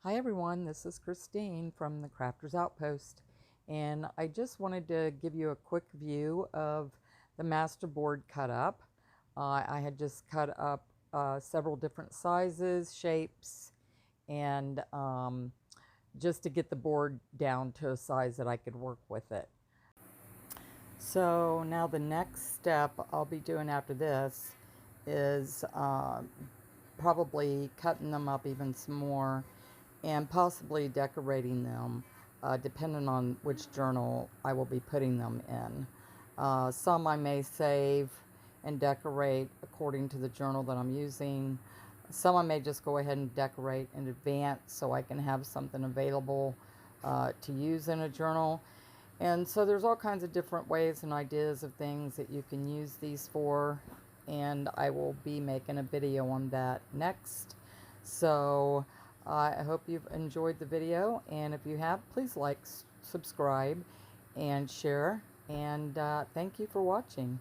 Hi everyone, this is Christine from the Crafters Outpost, and I just wanted to give you a quick view of the masterboard cut up. I had just cut up several different sizes, shapes, and just to get the board down to a size that I could work with it. So now the next step I'll be doing after this is probably cutting them up even some more and possibly decorating them, depending on which journal I will be putting them in. Some I may save and decorate according to the journal that I'm using. Some I may just go ahead and decorate in advance so I can have something available to use in a journal. And so there's all kinds of different ways and ideas of things that you can use these for, and I will be making a video on that next. So I hope you've enjoyed the video, and if you have, please like, subscribe, and share, and thank you for watching.